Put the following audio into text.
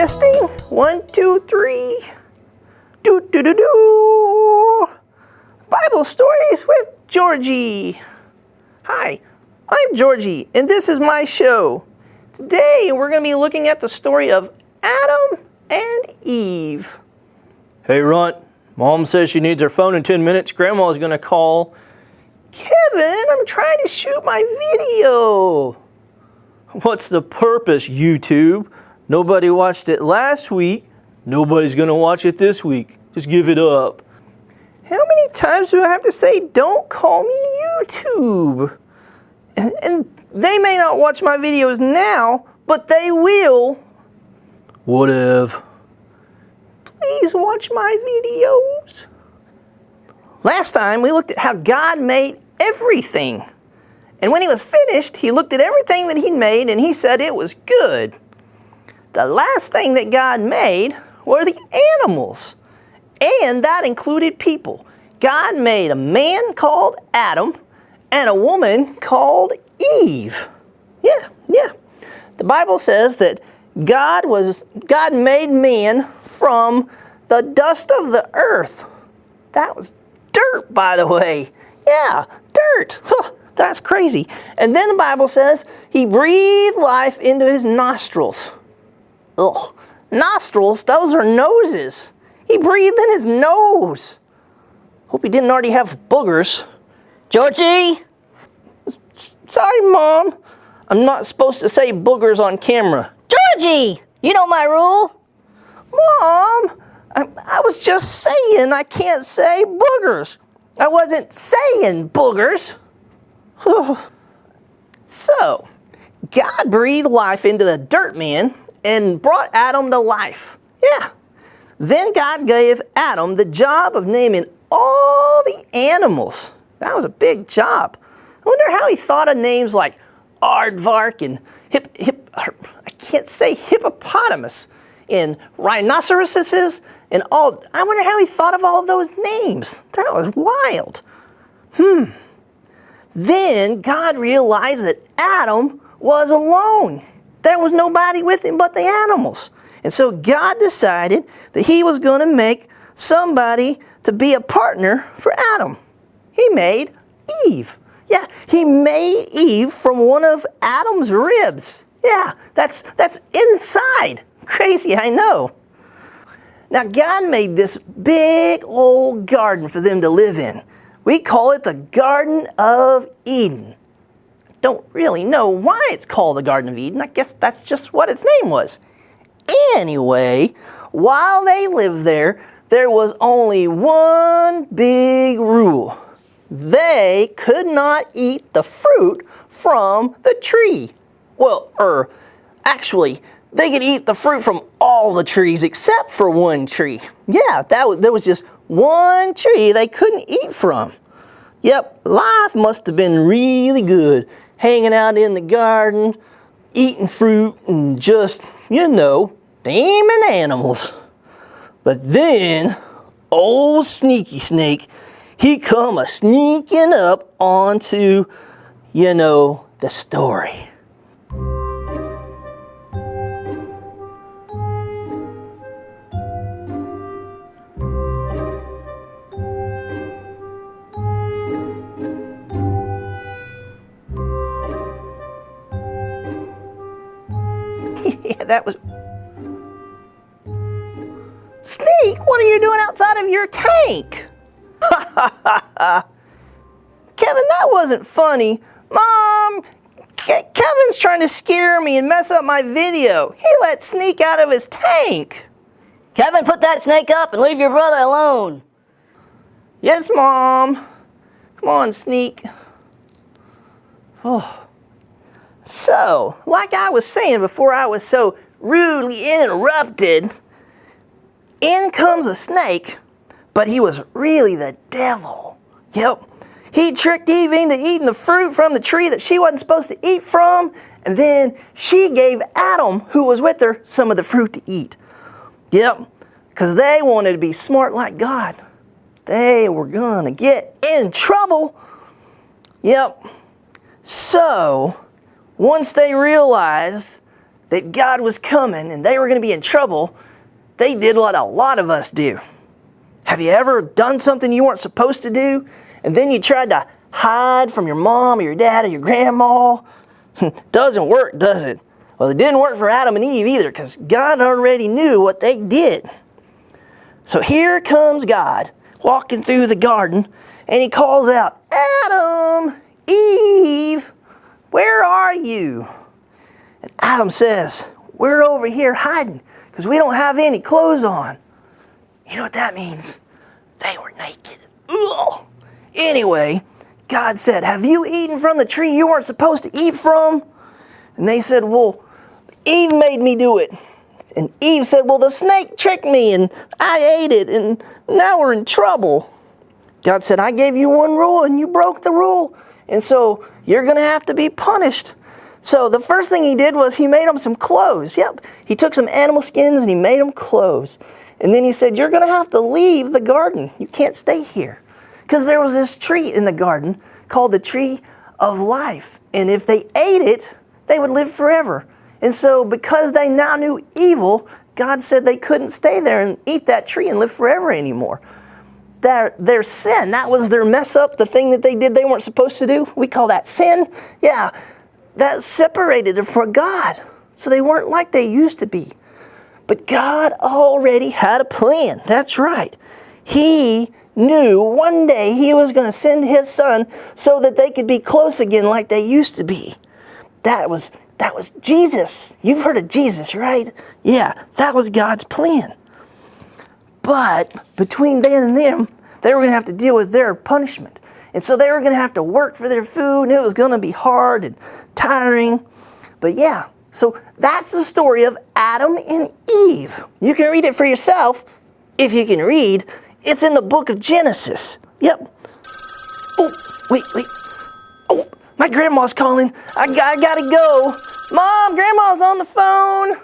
Testing. 1, 2, 3. Do do do do. Bible stories with Georgie. Hi, I'm Georgie, and this is my show. Today we're going to be looking at the story of Adam and Eve. Hey, Runt. Mom says she needs her phone in 10 minutes. Grandma's going to call. Kevin, I'm trying to shoot my video. What's the purpose, YouTube? Nobody watched it last week. Nobody's going to watch it this week. Just give it up. How many times do I have to say, don't call me YouTube? And they may not watch my videos now, but they will. Whatever. Please watch my videos. Last time we looked at how God made everything. And when he was finished, he looked at everything that he'd made and he said it was good. The last thing that God made were the animals. And that included people. God made a man called Adam and a woman called Eve. Yeah. The Bible says that God made man from the dust of the earth. That was dirt, by the way. Yeah, dirt. That's crazy. And then the Bible says he breathed life into his nostrils. Ugh. Nostrils, those are noses. He breathed in his nose. Hope he didn't already have boogers. Georgie? Sorry, Mom. I'm not supposed to say boogers on camera. Georgie! You know my rule. Mom, I was just saying I can't say boogers. I wasn't saying boogers. So, God breathed life into the dirt man and brought Adam to life. Yeah. Then God gave Adam the job of naming all the animals. That was a big job. I wonder how he thought of names like aardvark and I can't say hippopotamus and rhinoceroses and all. I wonder how he thought of all of those names. That was wild. Then God realized that Adam was alone. There was nobody with him but the animals. And so God decided that he was going to make somebody to be a partner for Adam. He made Eve. Yeah, he made Eve from one of Adam's ribs. Yeah, that's inside. Crazy, I know. Now, God made this big old garden for them to live in. We call it the Garden of Eden. I don't really know why it's called the Garden of Eden. I guess that's just what its name was. Anyway, while they lived there, there was only one big rule. They could not eat the fruit from the tree. Well, actually, they could eat the fruit from all the trees except for one tree. Yeah, there was just one tree they couldn't eat from. Yep, life must have been really good, hanging out in the garden, eating fruit, and just, taming animals. But then, old Sneaky Snake, he come a sneaking up onto, the story. Yeah, that was... Sneak, what are you doing outside of your tank? Kevin, that wasn't funny. Mom, Kevin's trying to scare me and mess up my video. He let Sneak out of his tank. Kevin, put that snake up and leave your brother alone. Yes, Mom. Come on, Sneak. Oh. So, like I was saying before I was so rudely interrupted, in comes a snake, but he was really the devil. Yep. He tricked Eve into eating the fruit from the tree that she wasn't supposed to eat from, and then she gave Adam, who was with her, some of the fruit to eat. Yep. Because they wanted to be smart like God. They were going to get in trouble. Yep. So, once they realized that God was coming and they were going to be in trouble, they did what a lot of us do. Have you ever done something you weren't supposed to do, and then you tried to hide from your mom or your dad or your grandma? Doesn't work, does it? Well, it didn't work for Adam and Eve either, because God already knew what they did. So here comes God walking through the garden, and he calls out, Adam, Eve, where are you? And Adam says, we're over here hiding because we don't have any clothes on. You know what that means? They were naked. Ugh. Anyway, God said, have you eaten from the tree you weren't supposed to eat from? And they said, well, Eve made me do it. And Eve said, well, the snake tricked me and I ate it and now we're in trouble. God said, I gave you one rule and you broke the rule. And so you're going to have to be punished. So the first thing he did was he made them some clothes. Yep, he took some animal skins and he made them clothes. And then he said, you're going to have to leave the garden. You can't stay here. Because there was this tree in the garden called the tree of life. And if they ate it, they would live forever. And so because they now knew evil, God said they couldn't stay there and eat that tree and live forever anymore. Their sin, that was their mess up, the thing that they did they weren't supposed to do. We call that sin. Yeah, that separated them from God. So they weren't like they used to be. But God already had a plan. That's right. He knew one day he was going to send his son so that they could be close again like they used to be. That was Jesus. You've heard of Jesus, right? Yeah, that was God's plan. But between then and them, they were going to have to deal with their punishment. And so they were going to have to work for their food, and it was going to be hard and tiring. But yeah, so that's the story of Adam and Eve. You can read it for yourself if you can read. It's in the book of Genesis. Yep. Oh, wait. Oh, my grandma's calling. I gotta go. Mom, Grandma's on the phone.